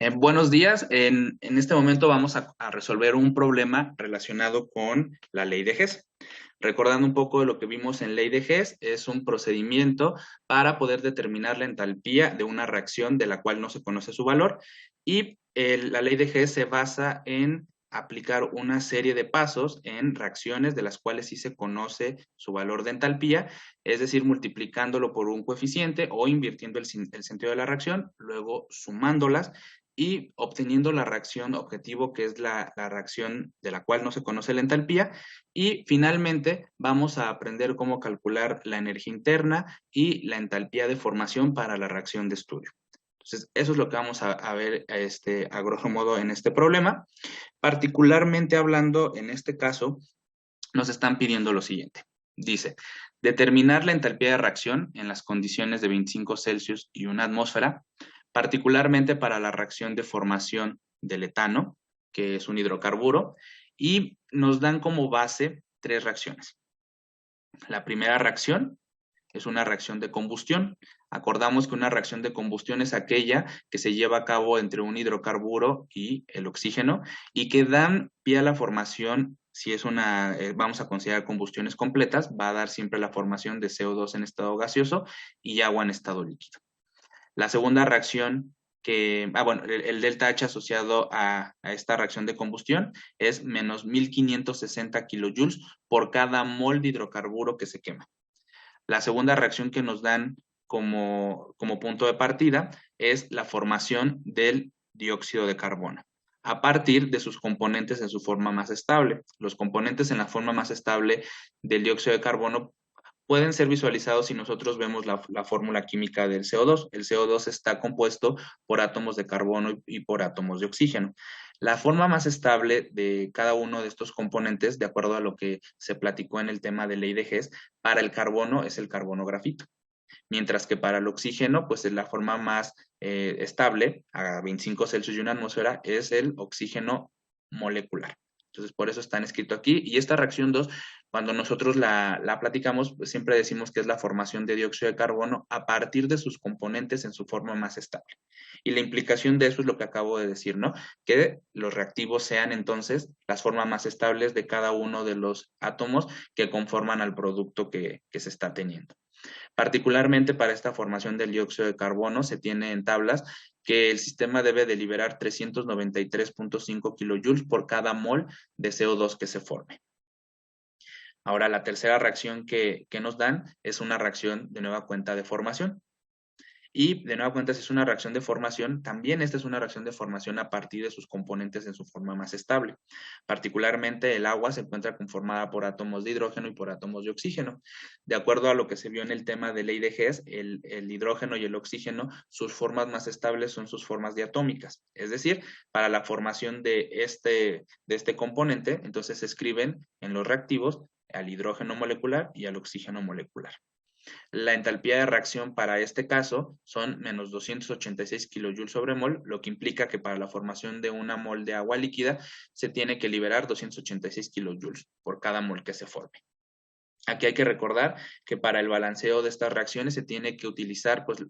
Buenos días. En este momento vamos a resolver un problema relacionado con la ley de Hess. Recordando un poco de lo que vimos en ley de Hess, es un procedimiento para poder determinar la entalpía de una reacción de la cual no se conoce su valor. Y la ley de Hess se basa en aplicar una serie de pasos en reacciones de las cuales sí se conoce su valor de entalpía, es decir, multiplicándolo por un coeficiente o invirtiendo el sentido de la reacción, luego sumándolas y obteniendo la reacción objetivo, que es la reacción de la cual no se conoce la entalpía. Y finalmente vamos a aprender cómo calcular la energía interna y la entalpía de formación para la reacción de estudio. Entonces, eso es lo que vamos a ver a grosso modo en este problema. Particularmente hablando, en este caso, nos están pidiendo lo siguiente. Dice, determinar la entalpía de reacción en las condiciones de 25 Celsius y una atmósfera, particularmente para la reacción de formación del etano, que es un hidrocarburo, y nos dan como base tres reacciones. La primera reacción es una reacción de combustión. Acordamos que una reacción de combustión es aquella que se lleva a cabo entre un hidrocarburo y el oxígeno y que dan pie a la formación. Si es una, vamos a considerar combustiones completas, va a dar siempre la formación de CO2 en estado gaseoso y agua en estado líquido. La segunda reacción bueno, el delta H asociado a esta reacción de combustión es menos 1560 kilojoules por cada mol de hidrocarburo que se quema. La segunda reacción que nos dan como punto de partida es la formación del dióxido de carbono a partir de sus componentes en su forma más estable. Los componentes en la forma más estable del dióxido de carbono pueden ser visualizados si nosotros vemos la fórmula química del CO2. El CO2 está compuesto por átomos de carbono y por átomos de oxígeno. La forma más estable de cada uno de estos componentes, de acuerdo a lo que se platicó en el tema de ley de Hess, para el carbono es el carbono grafito, mientras que para el oxígeno, pues la forma más estable, a 25 Celsius y una atmósfera, es el oxígeno molecular. Entonces, por eso están escrito aquí. Y esta reacción 2, cuando nosotros la platicamos, pues siempre decimos que es la formación de dióxido de carbono a partir de sus componentes en su forma más estable. Y la implicación de eso es lo que acabo de decir, ¿no? Que los reactivos sean entonces las formas más estables de cada uno de los átomos que conforman al producto que se está teniendo. Particularmente para esta formación del dióxido de carbono se tiene en tablas que el sistema debe de liberar 393.5 kilojoules por cada mol de CO2 que se forme. Ahora, la tercera reacción que nos dan es una reacción de nueva cuenta de formación. Y de nueva cuenta, si es una reacción de formación, también esta es una reacción de formación a partir de sus componentes en su forma más estable. Particularmente el agua se encuentra conformada por átomos de hidrógeno y por átomos de oxígeno. De acuerdo a lo que se vio en el tema de ley de Hess, el hidrógeno y el oxígeno, sus formas más estables son sus formas diatómicas. Es decir, para la formación de este componente, entonces se escriben en los reactivos al hidrógeno molecular y al oxígeno molecular. La entalpía de reacción para este caso son menos 286 kilojoules sobre mol, lo que implica que para la formación de una mol de agua líquida se tiene que liberar 286 kilojoules por cada mol que se forme. Aquí hay que recordar que para el balanceo de estas reacciones se tiene que utilizar pues,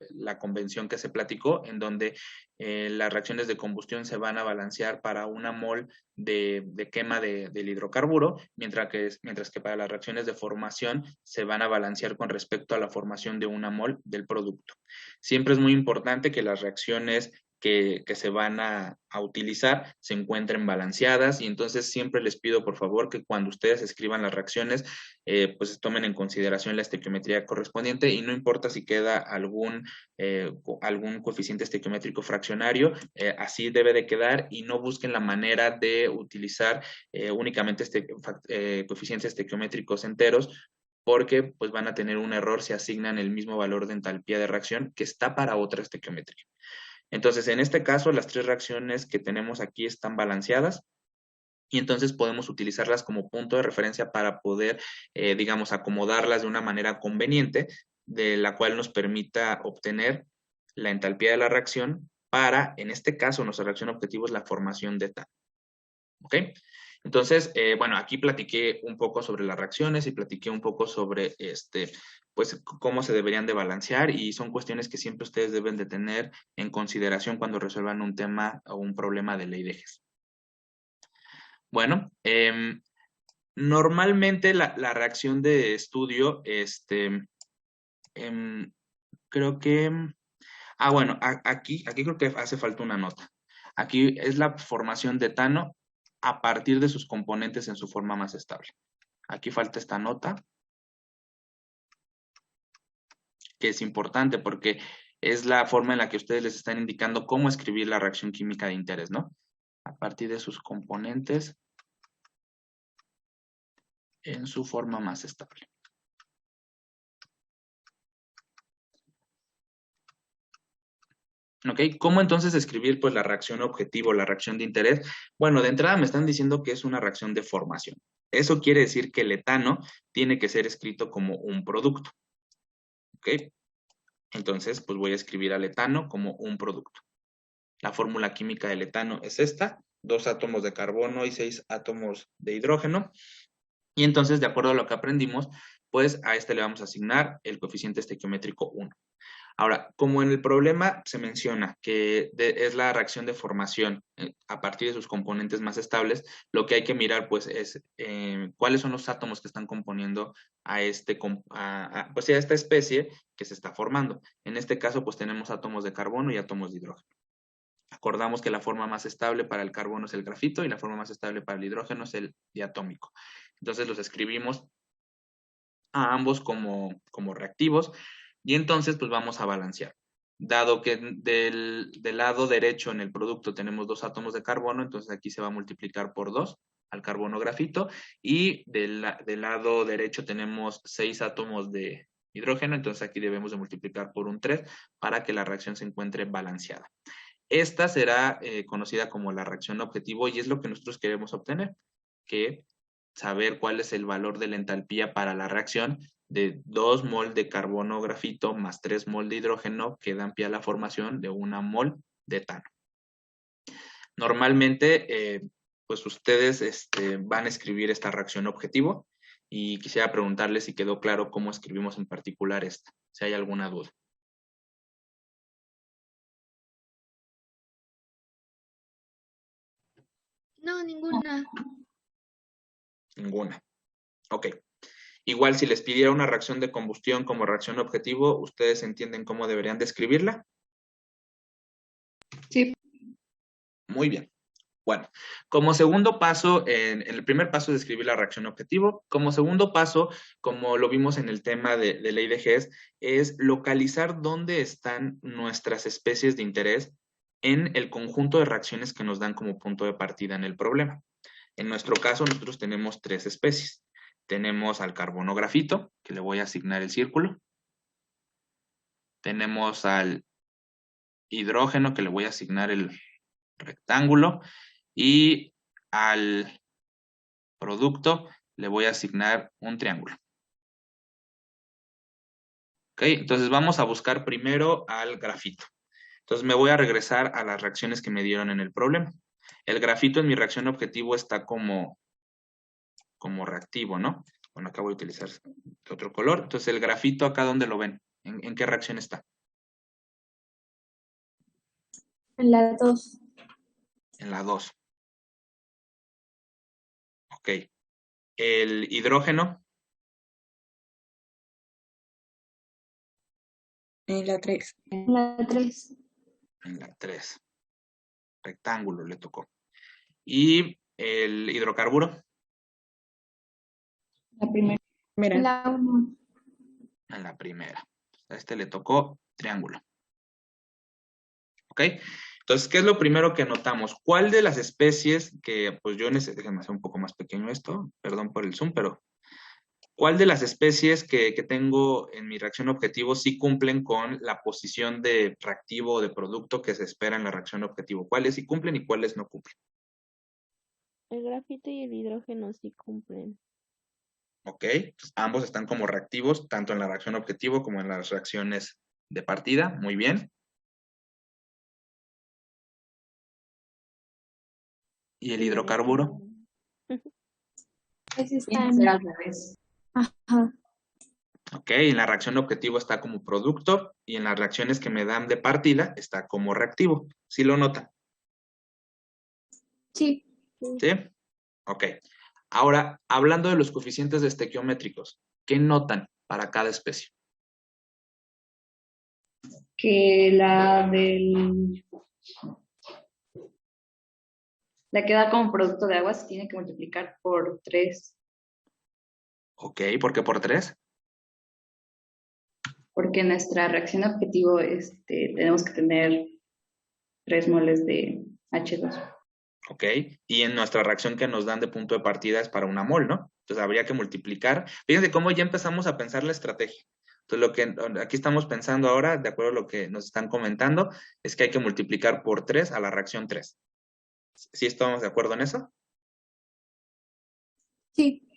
la convención que se platicó, en donde las reacciones de combustión se van a balancear para una mol de quema del hidrocarburo, mientras que para las reacciones de formación se van a balancear con respecto a la formación de una mol del producto. Siempre es muy importante que las reacciones que se van a utilizar se encuentren balanceadas, y entonces siempre les pido por favor que cuando ustedes escriban las reacciones pues tomen en consideración la estequiometría correspondiente, y no importa si queda algún coeficiente estequiométrico fraccionario, así debe de quedar, y no busquen la manera de utilizar únicamente coeficientes estequiométricos enteros, porque pues van a tener un error si asignan el mismo valor de entalpía de reacción que está para otra estequiometría. Entonces, en este caso, las tres reacciones que tenemos aquí están balanceadas, y entonces podemos utilizarlas como punto de referencia para poder, digamos, acomodarlas de una manera conveniente, de la cual nos permita obtener la entalpía de la reacción para, en este caso, nuestra reacción objetivo es la formación de etano. ¿Ok? Entonces, bueno, aquí platiqué un poco sobre las reacciones y platiqué un poco sobre pues cómo se deberían de balancear y son cuestiones que siempre ustedes deben de tener en consideración cuando resuelvan un tema o un problema de ley de Hess. Bueno, normalmente la reacción de estudio, em, creo que, bueno, aquí creo que hace falta una nota. Aquí es la formación de etano a partir de sus componentes en su forma más estable. Aquí falta esta nota, que es importante porque es la forma en la que ustedes les están indicando cómo escribir la reacción química de interés, ¿no? A partir de sus componentes en su forma más estable. ¿Ok? ¿Cómo entonces escribir pues la reacción objetivo, la reacción de interés? Bueno, de entrada me están diciendo que es una reacción de formación. Eso quiere decir que el etano tiene que ser escrito como un producto. ¿Ok? Entonces, pues voy a escribir al etano como un producto. La fórmula química del etano es esta, 2 átomos de carbono y 6 átomos de hidrógeno. Y entonces, de acuerdo a lo que aprendimos, pues a este le vamos a asignar el coeficiente estequiométrico 1. Ahora, como en el problema se menciona que es la reacción de formación a partir de sus componentes más estables, lo que hay que mirar pues es cuáles son los átomos que están componiendo a, pues, a esta especie que se está formando. En este caso pues tenemos átomos de carbono y átomos de hidrógeno. Acordamos que la forma más estable para el carbono es el grafito y la forma más estable para el hidrógeno es el diatómico. Entonces los escribimos a ambos como reactivos y entonces pues vamos a balancear. Dado que del lado derecho en el producto tenemos 2 átomos de carbono, entonces aquí se va a multiplicar por 2 al carbono grafito y del lado derecho tenemos 6 átomos de hidrógeno, entonces aquí debemos de multiplicar por un 3 para que la reacción se encuentre balanceada. Esta será conocida como la reacción objetivo y es lo que nosotros queremos obtener, que saber cuál es el valor de la entalpía para la reacción de 2 mol de carbono grafito más 3 mol de hidrógeno que dan pie a la formación de 1 mol de etano. Normalmente, pues ustedes van a escribir esta reacción objetivo y quisiera preguntarles si quedó claro cómo escribimos en particular esta, si hay alguna duda. No, ninguna. Ninguna. Ok. Igual si les pidiera una reacción de combustión como reacción objetivo, ¿ustedes entienden cómo deberían describirla? Sí. Muy bien. Bueno, como segundo paso, en el primer paso es escribir la reacción objetivo. Como segundo paso, como lo vimos en el tema de ley de Hess, es localizar dónde están nuestras especies de interés en el conjunto de reacciones que nos dan como punto de partida en el problema. En nuestro caso, nosotros tenemos 3 especies. Tenemos al carbono grafito, que le voy a asignar el círculo. Tenemos al hidrógeno, que le voy a asignar el rectángulo. Y al producto le voy a asignar un triángulo. ¿Ok? Entonces vamos a buscar primero al grafito. Entonces me voy a regresar a las reacciones que me dieron en el problema. El grafito en mi reacción objetivo está como reactivo, ¿no? Bueno, acá voy a utilizar otro color. Entonces el grafito acá, ¿dónde lo ven? ¿En qué reacción está? En la 2. En la 2. Ok. El hidrógeno. En la 3. En la 3. En la 3. Rectángulo le tocó. Y el hidrocarburo. La primera. En la 1. En la primera. A este le tocó triángulo. ¿Ok? Entonces, ¿qué es lo primero que notamos? ¿Cuál de las especies que, pues yo necesito, déjenme hacer un poco más pequeño esto, perdón por el zoom, pero ¿cuál de las especies que tengo en mi reacción objetivo sí cumplen con la posición de reactivo o de producto que se espera en la reacción objetivo? ¿Cuáles sí cumplen y cuáles no cumplen? El grafito y el hidrógeno sí cumplen. ¿Ok? Entonces, ambos están como reactivos, tanto en la reacción objetivo como en las reacciones de partida. Muy bien. ¿Y el Y el hidrocarburo? Ese está Tiene que ser al revés. Ajá. Ok, en la reacción objetivo está como producto y en las reacciones que me dan de partida está como reactivo. ¿Sí lo notan? Sí. ¿Sí? Ok. Ahora, hablando de los coeficientes estequiométricos, ¿qué notan para cada especie? Que la que da como producto de agua se tiene que multiplicar por 3, Ok, ¿por qué por 3? porque en nuestra reacción objetivo tenemos que tener 3 moles de H2. Ok, y en nuestra reacción que nos dan de punto de partida es para una mol, ¿no? Entonces habría que multiplicar. Fíjense cómo ya empezamos a pensar la estrategia. Entonces lo que aquí estamos pensando ahora, de acuerdo a lo que nos están comentando, es que hay que multiplicar por 3 a la reacción 3. ¿Sí estamos de acuerdo en eso? Sí.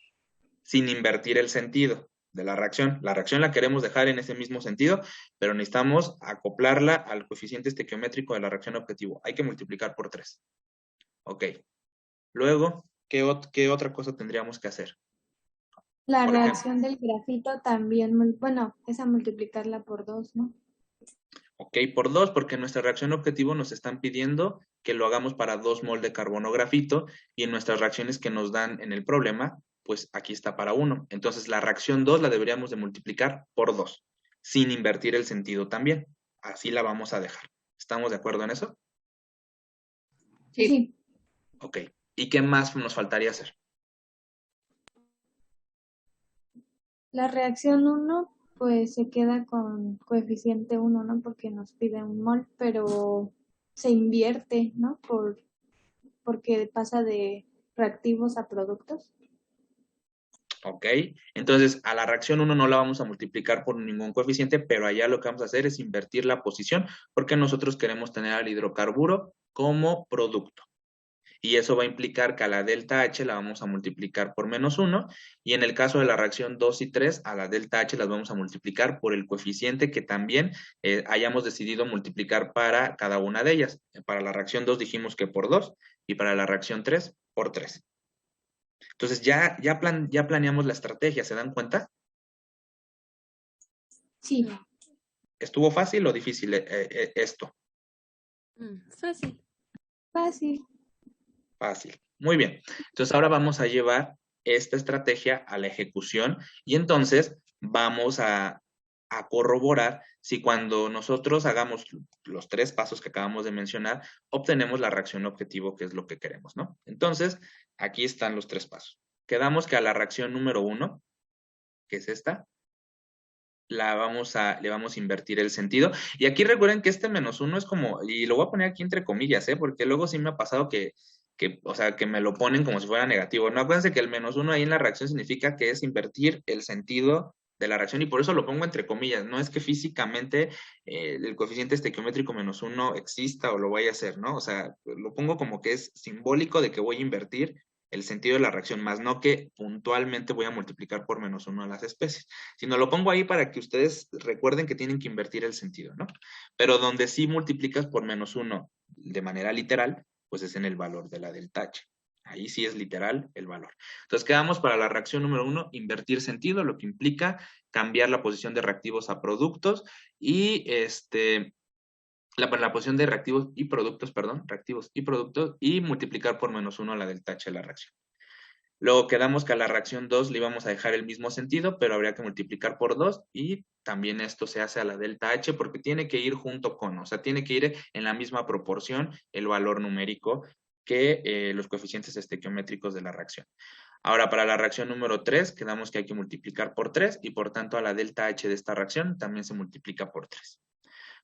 Sin invertir el sentido de la reacción. La reacción la queremos dejar en ese mismo sentido, pero necesitamos acoplarla al coeficiente estequiométrico de la reacción objetivo. Hay que multiplicar por 3. Ok. Luego, ¿qué otra cosa tendríamos que hacer? La Por ejemplo, reacción del grafito también, bueno, esa multiplicarla por 2, ¿no? ok, por 2, porque en nuestra reacción objetivo nos están pidiendo que lo hagamos para 2 mol de carbono grafito y en nuestras reacciones que nos dan en el problema, pues aquí está para 1. Entonces la reacción 2 la deberíamos de multiplicar por 2, sin invertir el sentido también. Así la vamos a dejar. ¿Estamos de acuerdo en eso? Sí. Ok. ¿Y qué más nos faltaría hacer? La reacción 1, pues se queda con coeficiente 1, ¿no? Porque nos pide un mol, pero se invierte, ¿no? Porque pasa de reactivos a productos. ¿Ok? Entonces, a la reacción 1 no la vamos a multiplicar por ningún coeficiente, pero allá lo que vamos a hacer es invertir la posición porque nosotros queremos tener al hidrocarburo como producto. Y eso va a implicar que a la delta H la vamos a multiplicar por -1 y en el caso de la reacción 2 y 3, a la delta H las vamos a multiplicar por el coeficiente que también hayamos decidido multiplicar para cada una de ellas. Para la reacción 2 dijimos que por 2 y para la reacción 3 por 3. Entonces ya planeamos la estrategia, ¿se dan cuenta? Sí. ¿Estuvo fácil o difícil esto? Fácil. Fácil. Fácil. Muy bien. Entonces ahora vamos a llevar esta estrategia a la ejecución y entonces vamos a corroborar si cuando nosotros hagamos los 3 pasos que acabamos de mencionar, obtenemos la reacción objetivo, que es lo que queremos, ¿no? Entonces, aquí están los 3 pasos. Quedamos que a la reacción número 1, que es esta, le vamos a invertir el sentido. Y aquí recuerden que este -1 es como, y lo voy a poner aquí entre comillas, porque luego sí me ha pasado o sea, que me lo ponen como si fuera negativo. No, acuérdense que el -1 ahí en la reacción significa que es invertir el sentido de la reacción y por eso lo pongo entre comillas. No es que físicamente el coeficiente estequiométrico -1 exista o lo vaya a hacer, ¿no? O sea, lo pongo como que es simbólico de que voy a invertir el sentido de la reacción, más no que puntualmente voy a multiplicar por -1 a las especies, sino lo pongo ahí para que ustedes recuerden que tienen que invertir el sentido, ¿no? Pero donde sí multiplicas por -1 de manera literal, pues es en el valor de la delta H. Ahí sí es literal el valor. Entonces quedamos para la reacción número 1, invertir sentido, lo que implica cambiar la posición de reactivos a productos y la posición de reactivos y productos, y multiplicar por -1 la delta H de la reacción. Luego quedamos que a la reacción 2 le íbamos a dejar el mismo sentido, pero habría que multiplicar por 2 y también esto se hace a la delta H porque tiene que ir junto con, o sea, tiene que ir en la misma proporción el valor numérico que los coeficientes estequiométricos de la reacción. Ahora, para la reacción número 3, quedamos que hay que multiplicar por 3 y por tanto a la delta H de esta reacción también se multiplica por 3.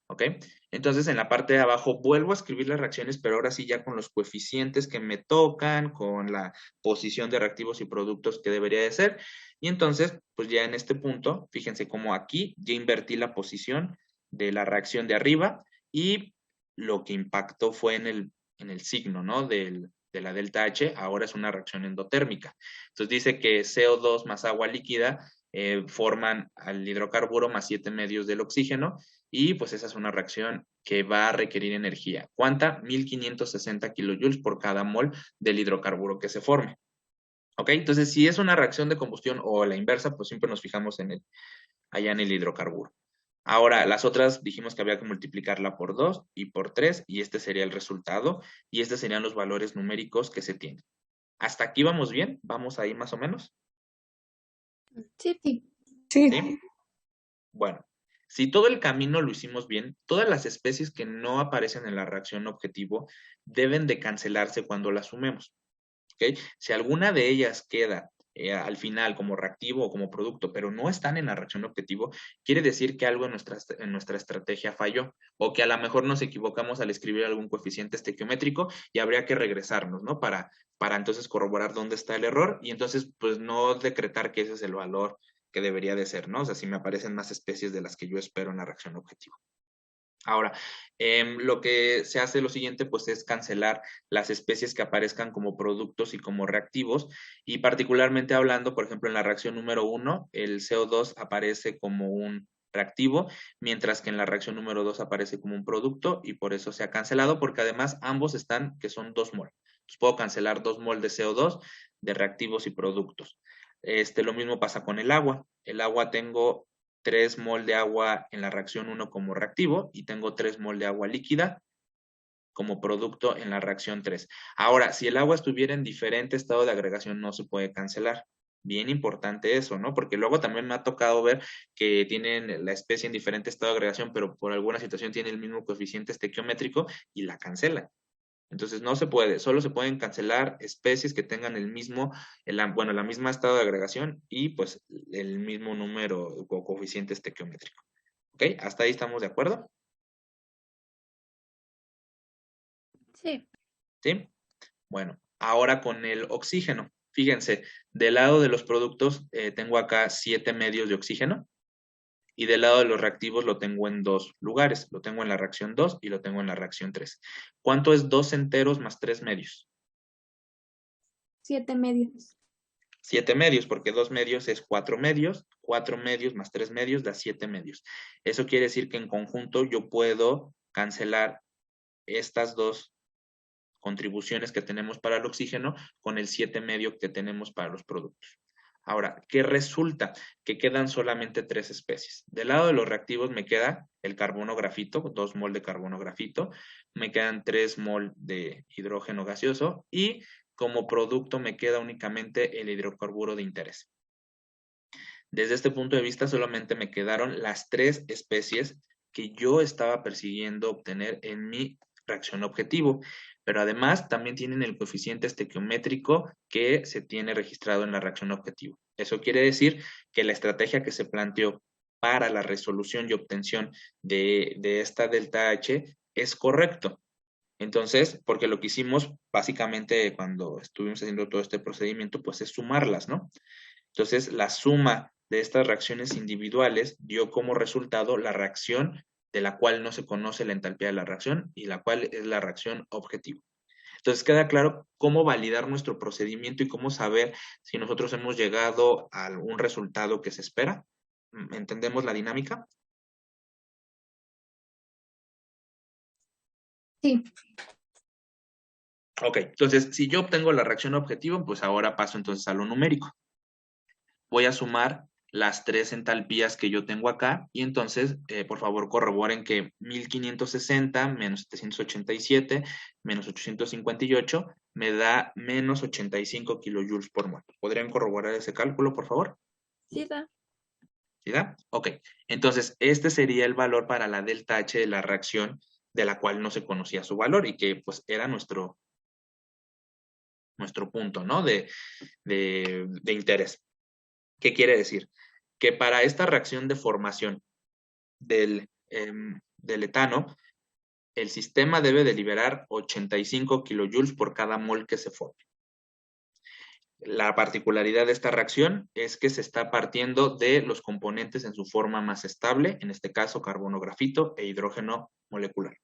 ¿Ok? Entonces, en la parte de abajo vuelvo a escribir las reacciones, pero ahora sí ya con los coeficientes que me tocan, con la posición de reactivos y productos que debería de ser. Y entonces, pues ya en este punto, fíjense cómo aquí ya invertí la posición de la reacción de arriba y lo que impactó fue en el signo, ¿no? De la delta H, ahora es una reacción endotérmica. Entonces dice que CO2 más agua líquida forman al hidrocarburo más 7 medios del oxígeno y pues esa es una reacción que va a requerir energía. ¿Cuánta? 1560 kilojoules por cada mol del hidrocarburo que se forme. ¿Ok? Entonces, si es una reacción de combustión o la inversa, pues siempre nos fijamos allá en el hidrocarburo. Ahora, las otras dijimos que había que multiplicarla por 2 y por 3, y este sería el resultado, y estos serían los valores numéricos que se tienen. ¿Hasta aquí vamos bien? ¿Vamos ahí más o menos? Sí. Sí. ¿Sí? Bueno, si todo el camino lo hicimos bien, todas las especies que no aparecen en la reacción objetivo deben de cancelarse cuando las sumemos. ¿Ok? Si alguna de ellas queda al final como reactivo o como producto, pero no están en la reacción objetivo, quiere decir que algo en nuestra estrategia falló o que a lo mejor nos equivocamos al escribir algún coeficiente estequiométrico y habría que regresarnos, ¿no? Para entonces corroborar dónde está el error y entonces pues no decretar que ese es el valor que debería de ser, ¿no? O sea, si me aparecen más especies de las que yo espero en la reacción objetivo. Ahora, lo que se hace lo siguiente, pues es cancelar las especies que aparezcan como productos y como reactivos, y particularmente hablando, por ejemplo, en la reacción número 1, el CO2 aparece como un reactivo, mientras que en la reacción número 2 aparece como un producto, y por eso se ha cancelado, porque además ambos están, que son 2 mol. Entonces puedo cancelar 2 mol de CO2 de reactivos y productos. Lo mismo pasa con el agua. El agua tengo 3 mol de agua en la reacción 1 como reactivo y tengo 3 mol de agua líquida como producto en la reacción 3. Ahora, si el agua estuviera en diferente estado de agregación, no se puede cancelar. Bien importante eso, ¿no? Porque luego también me ha tocado ver que tienen la especie en diferente estado de agregación, pero por alguna situación tiene el mismo coeficiente estequiométrico y la cancelan. Entonces no se puede, solo se pueden cancelar especies que tengan el mismo, la misma estado de agregación y pues el mismo número o coeficiente estequiométrico. ¿Ok? ¿Hasta ahí estamos de acuerdo? Sí. ¿Sí? Bueno, ahora con el oxígeno. Fíjense, del lado de los productos tengo acá 7 medios de oxígeno y del lado de los reactivos lo tengo en 2 lugares. Lo tengo en la reacción 2 y lo tengo en la reacción 3. ¿Cuánto es 2 enteros más 3 medios? 7 medios. 7 medios, porque 2 medios es 4 medios más 3 medios da 7 medios. Eso quiere decir que en conjunto yo puedo cancelar estas dos contribuciones que tenemos para el oxígeno con el 7 medio que tenemos para los productos. Ahora, ¿qué resulta? Que quedan solamente 3 especies. Del lado de los reactivos me queda el carbono grafito, 2 mol de carbono grafito, me quedan 3 mol de hidrógeno gaseoso y como producto me queda únicamente el hidrocarburo de interés. Desde este punto de vista solamente me quedaron las 3 especies que yo estaba persiguiendo obtener en mi reacción objetivo, pero además también tienen el coeficiente estequiométrico que se tiene registrado en la reacción objetivo. Eso quiere decir que la estrategia que se planteó para la resolución y obtención de esta delta H es correcto. Entonces, porque lo que hicimos básicamente cuando estuvimos haciendo todo este procedimiento, pues es sumarlas, ¿no? Entonces, la suma de estas reacciones individuales dio como resultado la reacción de la cual no se conoce la entalpía de la reacción y la cual es la reacción objetivo. Entonces, queda claro cómo validar nuestro procedimiento y cómo saber si nosotros hemos llegado a un resultado que se espera. ¿Entendemos la dinámica? Sí. Ok, entonces, si yo obtengo la reacción objetivo, pues ahora paso entonces a lo numérico. Voy a sumar las 3 entalpías que yo tengo acá y entonces, por favor, corroboren que 1560 menos 787 menos 858 me da menos 85 kilojoules por mol. ¿Podrían corroborar ese cálculo, por favor? Sí da. ¿Sí da? Ok. Entonces, este sería el valor para la delta H de la reacción de la cual no se conocía su valor y que pues era nuestro punto, ¿no? De interés. ¿Qué quiere decir? Que para esta reacción de formación del etano, el sistema debe de liberar 85 kilojoules por cada mol que se forme. La particularidad de esta reacción es que se está partiendo de los componentes en su forma más estable, en este caso carbono grafito e hidrógeno molecular.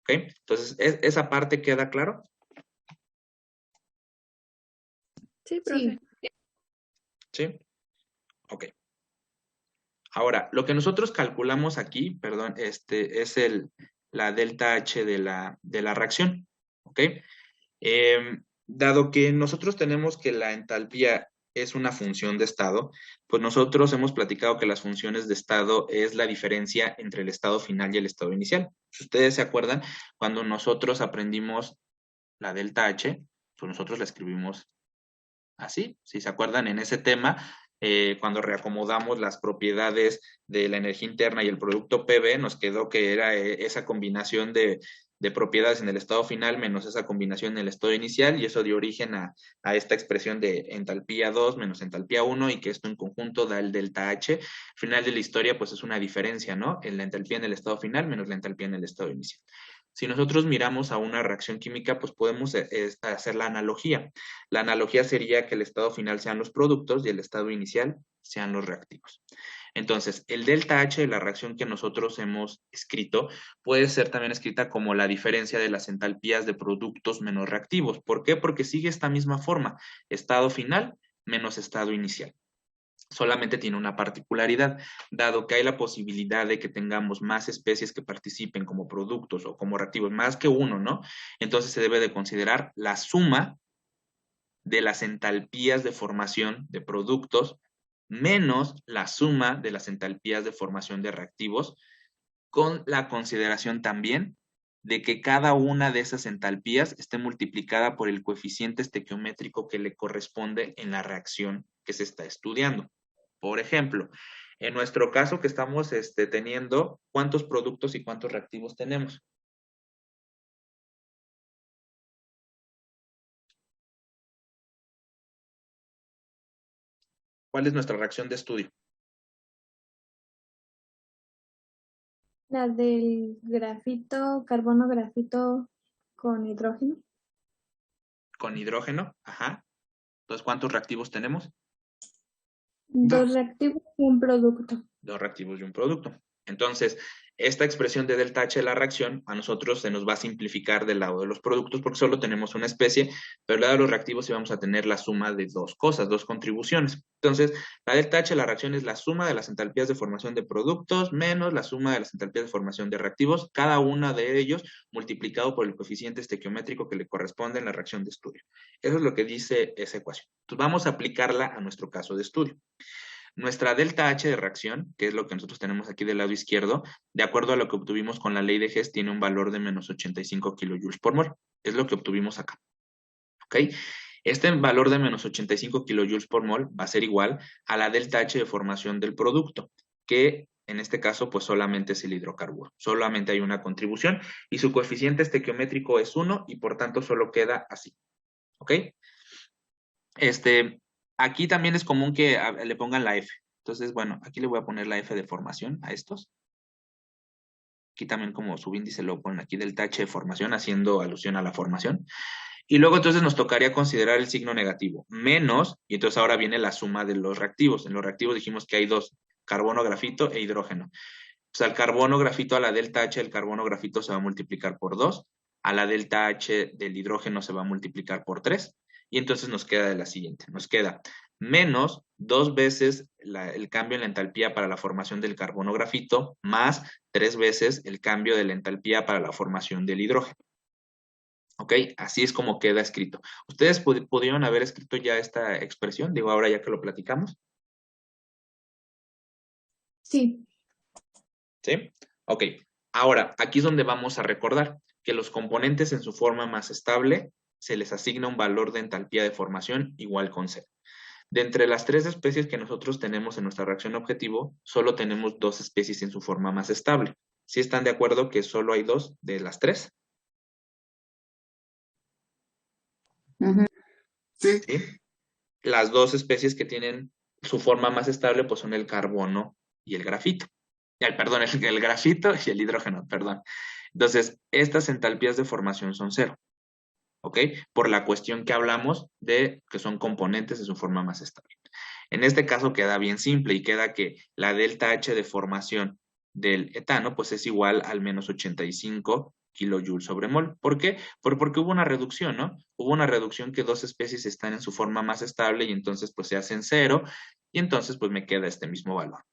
¿Ok? Entonces, ¿esa parte queda claro? Sí, profe. ¿Sí? Ok. Ahora, lo que nosotros calculamos aquí, perdón, es la delta H de la reacción, ¿ok? Dado que nosotros tenemos que la entalpía es una función de estado, pues nosotros hemos platicado que las funciones de estado es la diferencia entre el estado final y el estado inicial. Si ustedes se acuerdan, cuando nosotros aprendimos la delta H, pues nosotros la escribimos así. Si se acuerdan en ese tema, cuando reacomodamos las propiedades de la energía interna y el producto PV, nos quedó que era esa combinación de propiedades en el estado final menos esa combinación en el estado inicial, y eso dio origen a esta expresión de entalpía 2 menos entalpía 1, y que esto en conjunto da el delta H. Al final de la historia, pues es una diferencia, ¿no? En la entalpía en el estado final menos la entalpía en el estado inicial. Si nosotros miramos a una reacción química, pues podemos hacer la analogía. La analogía sería que el estado final sean los productos y el estado inicial sean los reactivos. Entonces, el delta H de la reacción que nosotros hemos escrito puede ser también escrita como la diferencia de las entalpías de productos menos reactivos. ¿Por qué? Porque sigue esta misma forma, estado final menos estado inicial. Solamente tiene una particularidad, dado que hay la posibilidad de que tengamos más especies que participen como productos o como reactivos, más que uno, ¿no? Entonces se debe de considerar la suma de las entalpías de formación de productos menos la suma de las entalpías de formación de reactivos, con la consideración también de que cada una de esas entalpías esté multiplicada por el coeficiente estequiométrico que le corresponde en la reacción que se está estudiando. Por ejemplo, en nuestro caso que estamos teniendo, ¿cuántos productos y cuántos reactivos tenemos? ¿Cuál es nuestra reacción de estudio? La del grafito, carbono grafito con hidrógeno. Con hidrógeno, ajá. Entonces, ¿cuántos reactivos tenemos? Dos reactivos y un producto. Dos reactivos y un producto. Entonces, esta expresión de delta H de la reacción a nosotros se nos va a simplificar del lado de los productos porque solo tenemos una especie, pero del lado de los reactivos sí vamos a tener la suma de dos cosas, dos contribuciones. Entonces, la delta H de la reacción es la suma de las entalpías de formación de productos menos la suma de las entalpías de formación de reactivos, cada una de ellos multiplicado por el coeficiente estequiométrico que le corresponde en la reacción de estudio. Eso es lo que dice esa ecuación. Entonces, vamos a aplicarla a nuestro caso de estudio. Nuestra delta H de reacción, que es lo que nosotros tenemos aquí del lado izquierdo, de acuerdo a lo que obtuvimos con la ley de Hess, tiene un valor de menos 85 kilojoules por mol. Es lo que obtuvimos acá. ¿Ok? Este valor de menos 85 kilojoules por mol va a ser igual a la delta H de formación del producto, que en este caso pues solamente es el hidrocarburo. Solamente hay una contribución y su coeficiente estequiométrico es 1 y por tanto solo queda así. ¿Ok? Aquí también es común que le pongan la F. Entonces, bueno, aquí le voy a poner la F de formación a estos. Aquí también como subíndice lo ponen aquí del H de formación, haciendo alusión a la formación. Y luego entonces nos tocaría considerar el signo negativo, menos, y entonces ahora viene la suma de los reactivos. En los reactivos dijimos que hay dos, carbono, grafito e hidrógeno. Pues al carbono, grafito, a la delta H del carbono, grafito se va a multiplicar por 2, a la delta H del hidrógeno se va a multiplicar por 3, y entonces nos queda de la siguiente, nos queda menos 2 veces el cambio en la entalpía para la formación del carbono grafito, más 3 veces el cambio de la entalpía para la formación del hidrógeno. ¿Ok? Así es como queda escrito. ¿Ustedes pudieron haber escrito ya esta expresión? Digo, ahora ya que lo platicamos. Sí. ¿Sí? Ok. Ahora, aquí es donde vamos a recordar que los componentes en su forma más estable se les asigna un valor de entalpía de formación igual con 0. De entre las 3 especies que nosotros tenemos en nuestra reacción objetivo, solo tenemos 2 especies en su forma más estable. ¿Sí están de acuerdo que solo hay 2 de las 3? Sí. ¿Sí? Las 2 especies que tienen su forma más estable pues son el carbono y el grafito. Perdón, el grafito y el hidrógeno, perdón. Entonces, estas entalpías de formación son 0. ¿Ok? Por la cuestión que hablamos de que son componentes de su forma más estable. En este caso queda bien simple y queda que la delta H de formación del etano pues es igual al menos 85 kilojoules sobre mol. ¿Por qué? Porque hubo una reducción, ¿no? Hubo una reducción que 2 especies están en su forma más estable y entonces pues se hacen 0 y entonces pues me queda este mismo valor.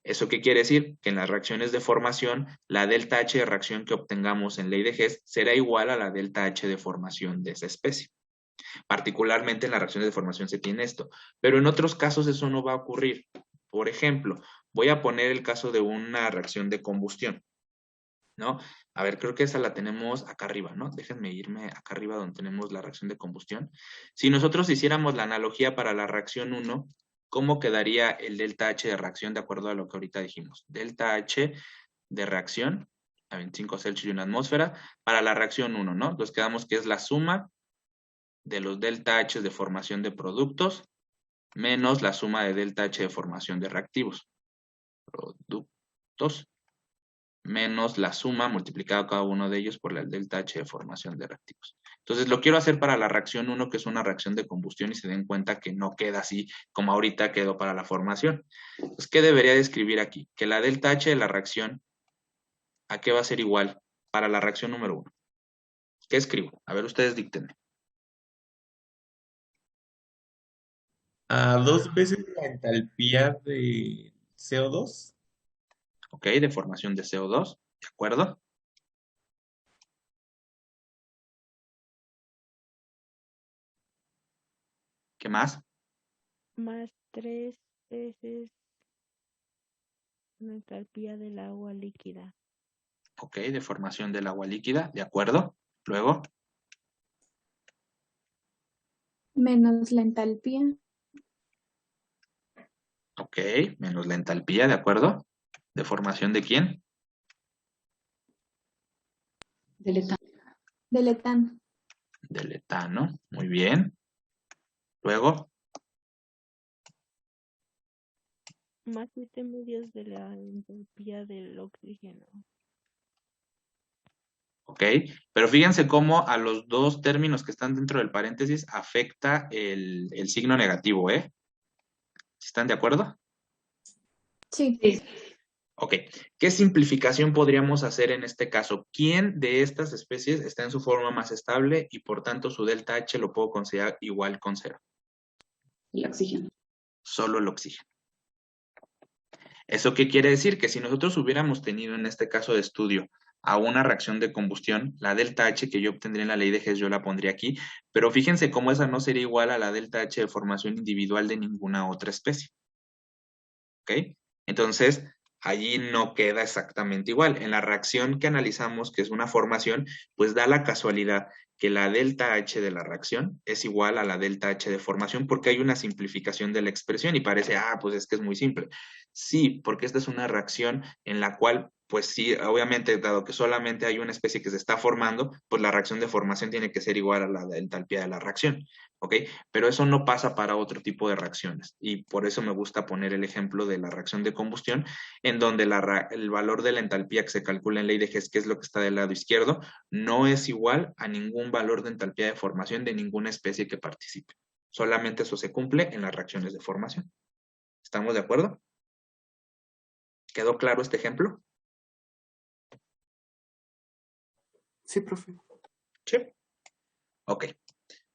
¿Eso qué quiere decir? Que en las reacciones de formación, la delta H de reacción que obtengamos en ley de Hess será igual a la delta H de formación de esa especie. Particularmente en las reacciones de formación se tiene esto, pero en otros casos eso no va a ocurrir. Por ejemplo, voy a poner el caso de una reacción de combustión, ¿no? A ver, creo que esa la tenemos acá arriba, ¿no? Déjenme irme acá arriba donde tenemos la reacción de combustión. Si nosotros hiciéramos la analogía para la reacción 1, ¿cómo quedaría el delta H de reacción de acuerdo a lo que ahorita dijimos? Delta H de reacción a 25 Celsius y una atmósfera para la reacción 1, ¿no? Entonces quedamos que es la suma de los delta H de formación de productos menos la suma de delta H de formación de reactivos. Productos menos la suma multiplicado cada uno de ellos por la delta H de formación de reactivos. Entonces lo quiero hacer para la reacción 1, que es una reacción de combustión, y se den cuenta que no queda así como ahorita quedó para la formación. Entonces, ¿qué debería de escribir aquí? Que la delta H de la reacción, ¿a qué va a ser igual para la reacción número 1? ¿Qué escribo? A ver, ustedes díctenme. A 2 veces la entalpía de CO2. ¿Ok? De formación de CO2, ¿de acuerdo? ¿Qué más? Más 3 veces la entalpía del agua líquida. Ok, de formación del agua líquida, ¿de acuerdo? Luego, Menos la entalpía. ok, menos la entalpía, ¿de acuerdo? ¿De formación de quién? Del etano. Del etano. Del etano, muy bien. Luego, Más 7 medios de la entalpía del oxígeno. ok, pero fíjense cómo a los dos términos que están dentro del paréntesis afecta el signo negativo, ¿eh? ¿Están de acuerdo? Sí. Sí. Ok, ¿qué simplificación podríamos hacer en este caso? ¿Quién de estas especies está en su forma más estable y por tanto su delta H lo puedo considerar igual con 0? El oxígeno. Solo el oxígeno. ¿Eso qué quiere decir? Que si nosotros hubiéramos tenido en este caso de estudio a una reacción de combustión, la delta H que yo obtendría en la ley de Hess yo la pondría aquí, pero fíjense cómo esa no sería igual a la delta H de formación individual de ninguna otra especie. ¿Ok? Entonces, allí no queda exactamente igual. En la reacción que analizamos, que es una formación, pues da la casualidad que la delta H de la reacción es igual a la delta H de formación porque hay una simplificación de la expresión y parece, pues es que es muy simple. Sí, porque esta es una reacción en la cual, pues sí, obviamente, dado que solamente hay una especie que se está formando, pues la reacción de formación tiene que ser igual a la entalpía de la reacción. ¿Ok? Pero eso no pasa para otro tipo de reacciones y por eso me gusta poner el ejemplo de la reacción de combustión en donde el valor de la entalpía que se calcula en ley de Hess, que es lo que está del lado izquierdo, no es igual a ningún valor de entalpía de formación de ninguna especie que participe. Solamente eso se cumple en las reacciones de formación. ¿Estamos de acuerdo? ¿Quedó claro este ejemplo? Sí, profe. Sí. Ok.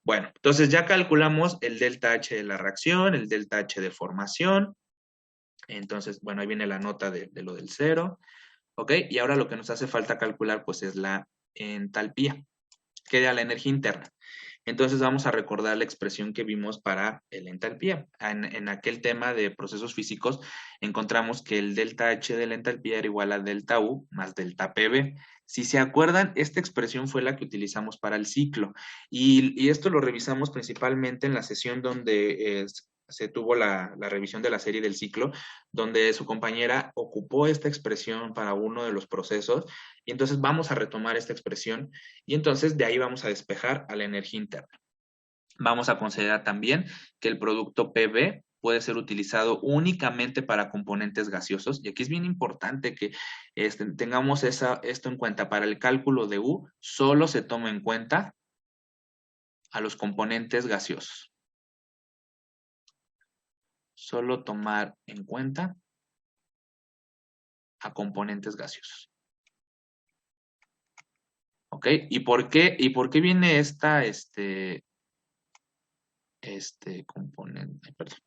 Bueno, entonces ya calculamos el delta H de la reacción, el delta H de formación. Entonces, bueno, ahí viene la nota de lo del 0. ¿Ok? Y ahora lo que nos hace falta calcular, pues, es la entalpía, que da la energía interna. Entonces vamos a recordar la expresión que vimos para el entalpía. En aquel tema de procesos físicos encontramos que el delta H de la entalpía era igual a delta U más delta PV. Si se acuerdan, esta expresión fue la que utilizamos para el ciclo y esto lo revisamos principalmente en la sesión donde se tuvo la revisión de la serie del ciclo, donde su compañera ocupó esta expresión para uno de los procesos y entonces vamos a retomar esta expresión y entonces de ahí vamos a despejar a la energía interna. Vamos a considerar también que el producto PV puede ser utilizado únicamente para componentes gaseosos. Y aquí es bien importante que tengamos esto en cuenta. Para el cálculo de U, solo se toma en cuenta a los componentes gaseosos. Solo tomar en cuenta a componentes gaseosos. ¿Ok? ¿Y por qué viene esta, componente, perdón,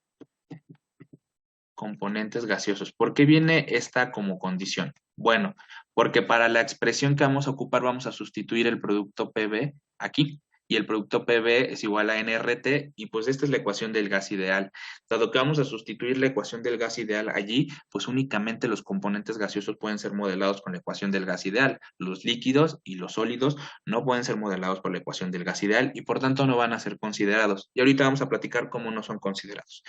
componentes gaseosos? ¿Por qué viene esta como condición? Bueno, porque para la expresión que vamos a ocupar vamos a sustituir el producto PV aquí y el producto PV es igual a nRT, y pues esta es la ecuación del gas ideal. Dado que vamos a sustituir la ecuación del gas ideal allí, pues únicamente los componentes gaseosos pueden ser modelados con la ecuación del gas ideal. Los líquidos y los sólidos no pueden ser modelados por la ecuación del gas ideal y por tanto no van a ser considerados. Y ahorita vamos a platicar cómo no son considerados.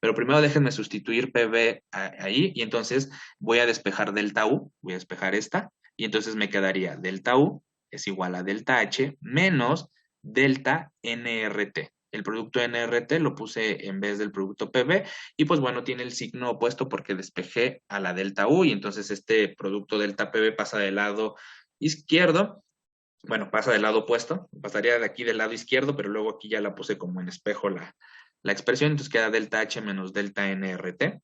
Pero primero déjenme sustituir PV ahí, y entonces voy a despejar delta U, voy a despejar esta, y entonces me quedaría delta U es igual a delta H menos delta NRT. El producto NRT lo puse en vez del producto PV y pues bueno, tiene el signo opuesto porque despejé a la delta U y entonces este producto delta PV pasa del lado izquierdo, bueno, pasa del lado opuesto, pasaría de aquí del lado izquierdo, pero luego aquí ya la puse como en espejo la expresión, entonces queda delta H menos delta NRT.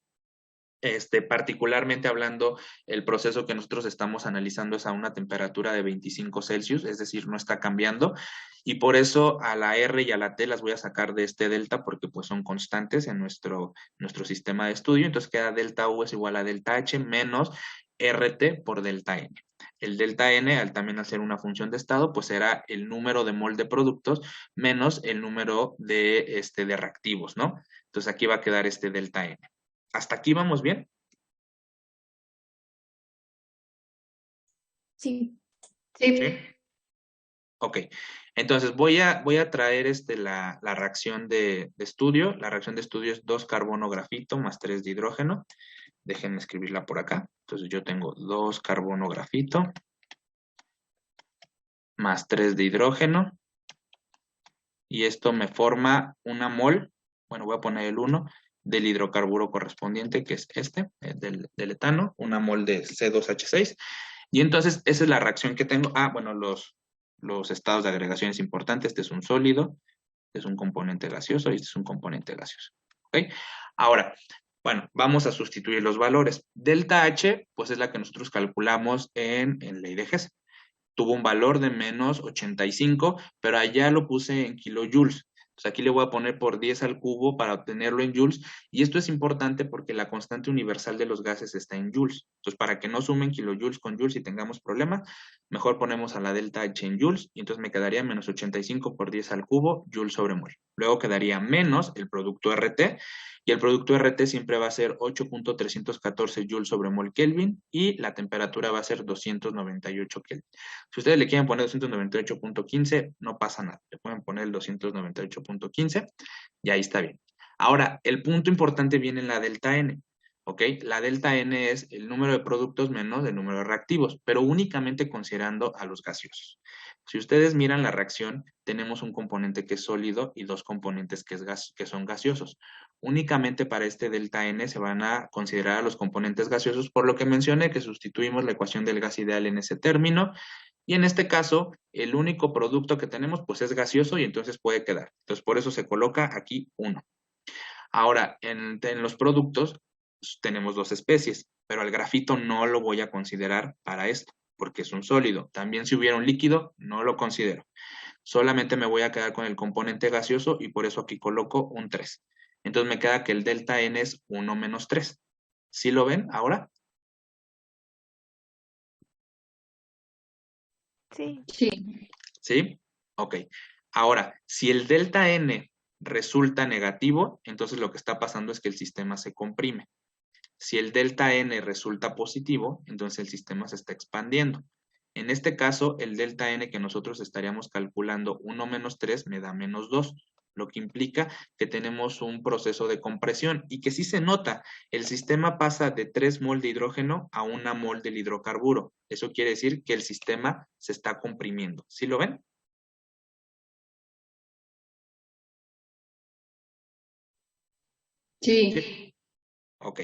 Particularmente hablando, el proceso que nosotros estamos analizando es a una temperatura de 25 Celsius, es decir, no está cambiando, y por eso a la R y a la T las voy a sacar de este delta porque pues son constantes en nuestro sistema de estudio, entonces queda delta U es igual a delta H menos RT por delta N. El delta N, al también hacer una función de estado, pues será el número de mol de productos menos el número de reactivos, ¿no? Entonces aquí va a quedar este delta N. ¿Hasta aquí vamos bien? Sí. Sí. ¿Sí? Ok. Entonces voy a traer la reacción de estudio. La reacción de estudio es 2 carbono grafito más 3 de hidrógeno. Déjenme escribirla por acá. Entonces yo tengo 2 carbono grafito más 3 de hidrógeno. Y esto me forma una mol, bueno, voy a poner el 1, del hidrocarburo correspondiente, que es del etano, una mol de C2H6. Y entonces esa es la reacción que tengo. Bueno, los estados de agregación es importante. Este es un sólido, este es un componente gaseoso y este es un componente gaseoso. ¿Ok? Ahora, bueno, vamos a sustituir los valores. Delta H, pues es la que nosotros calculamos en ley de Hess. Tuvo un valor de menos 85, pero allá lo puse en kilojoules. Entonces aquí le voy a poner por 10 al cubo para obtenerlo en joules, y esto es importante porque la constante universal de los gases está en joules. Entonces para que no sumen kilojoules con joules y tengamos problemas, mejor ponemos a la delta H en joules, y entonces me quedaría menos 85 por 10 al cubo, joules sobre mol. Luego quedaría menos el producto RT, y el producto RT siempre va a ser 8.314 joules sobre mol Kelvin, y la temperatura va a ser 298 Kelvin. Si ustedes le quieren poner 298.15, no pasa nada. Le pueden poner el 298.15 y ahí está bien. Ahora, el punto importante viene en la delta N. ¿Ok? La delta N es el número de productos menos el número de reactivos, pero únicamente considerando a los gaseosos. Si ustedes miran la reacción, tenemos un componente que es sólido y 2 componentes que son gaseosos. Únicamente para este delta N se van a considerar a los componentes gaseosos, por lo que mencioné que sustituimos la ecuación del gas ideal en ese término, y en este caso, el único producto que tenemos pues es gaseoso y entonces puede quedar. Entonces por eso se coloca aquí 1. Ahora, en los productos tenemos 2 especies, pero al grafito no lo voy a considerar para esto, porque es un sólido. También si hubiera un líquido, no lo considero. Solamente me voy a quedar con el componente gaseoso y por eso aquí coloco un 3. Entonces me queda que el delta N es 1 menos 3. ¿Sí lo ven ahora? Sí. Sí. ¿Sí? Ok. Ahora, si el delta N resulta negativo, entonces lo que está pasando es que el sistema se comprime. Si el delta N resulta positivo, entonces el sistema se está expandiendo. En este caso, el delta N que nosotros estaríamos calculando 1 menos 3 me da menos 2, lo que implica que tenemos un proceso de compresión y que sí se nota, el sistema pasa de 3 mol de hidrógeno a 1 mol del hidrocarburo. Eso quiere decir que el sistema se está comprimiendo. ¿Sí lo ven? Sí. Sí. Ok.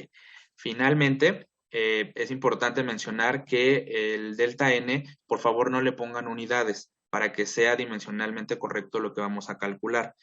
Finalmente, es importante mencionar que el delta N, por favor no le pongan unidades para que sea dimensionalmente correcto lo que vamos a calcular.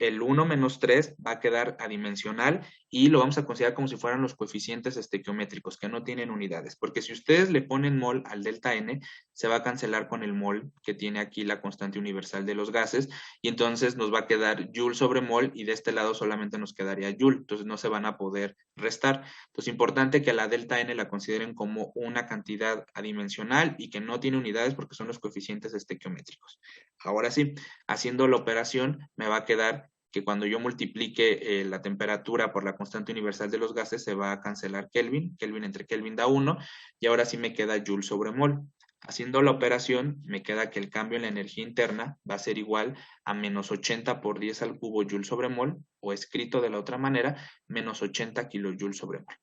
El 1 menos 3 va a quedar adimensional y lo vamos a considerar como si fueran los coeficientes estequiométricos, que no tienen unidades, porque si ustedes le ponen mol al delta N, se va a cancelar con el mol que tiene aquí la constante universal de los gases, y entonces nos va a quedar joule sobre mol, y de este lado solamente nos quedaría joule, entonces no se van a poder restar. Entonces es importante que a la delta N la consideren como una cantidad adimensional y que no tiene unidades porque son los coeficientes estequiométricos. Ahora sí, haciendo la operación me va a quedar que cuando yo multiplique la temperatura por la constante universal de los gases, se va a cancelar Kelvin, Kelvin entre Kelvin da 1, y ahora sí me queda Joule sobre mol. Haciendo la operación, me queda que el cambio en la energía interna va a ser igual a menos 80 por 10 al cubo Joule sobre mol, o escrito de la otra manera, menos 80 kilojoules sobre mol.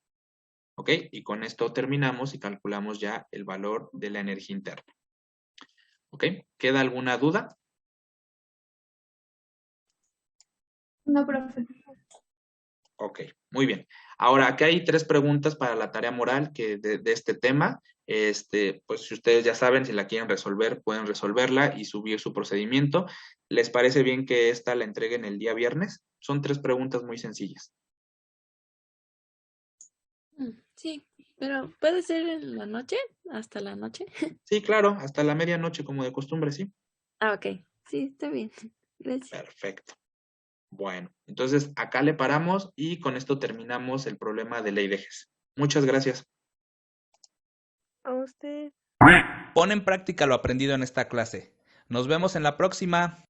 ¿Ok? Y con esto terminamos y calculamos ya el valor de la energía interna. ¿Ok? ¿Queda alguna duda? No, profe. Ok, muy bien. Ahora, aquí hay 3 preguntas para la tarea moral que de este tema. Pues si ustedes ya saben, si la quieren resolver, pueden resolverla y subir su procedimiento. ¿Les parece bien que esta la entreguen el día viernes? Son 3 preguntas muy sencillas. Sí, pero ¿puede ser en la noche? ¿Hasta la noche? Sí, claro, hasta la medianoche como de costumbre, sí. Ah, ok. Sí, está bien. Gracias. Perfecto. Bueno, entonces acá le paramos y con esto terminamos el problema de ley de Hess. Muchas gracias. A usted. Pon en práctica lo aprendido en esta clase. Nos vemos en la próxima.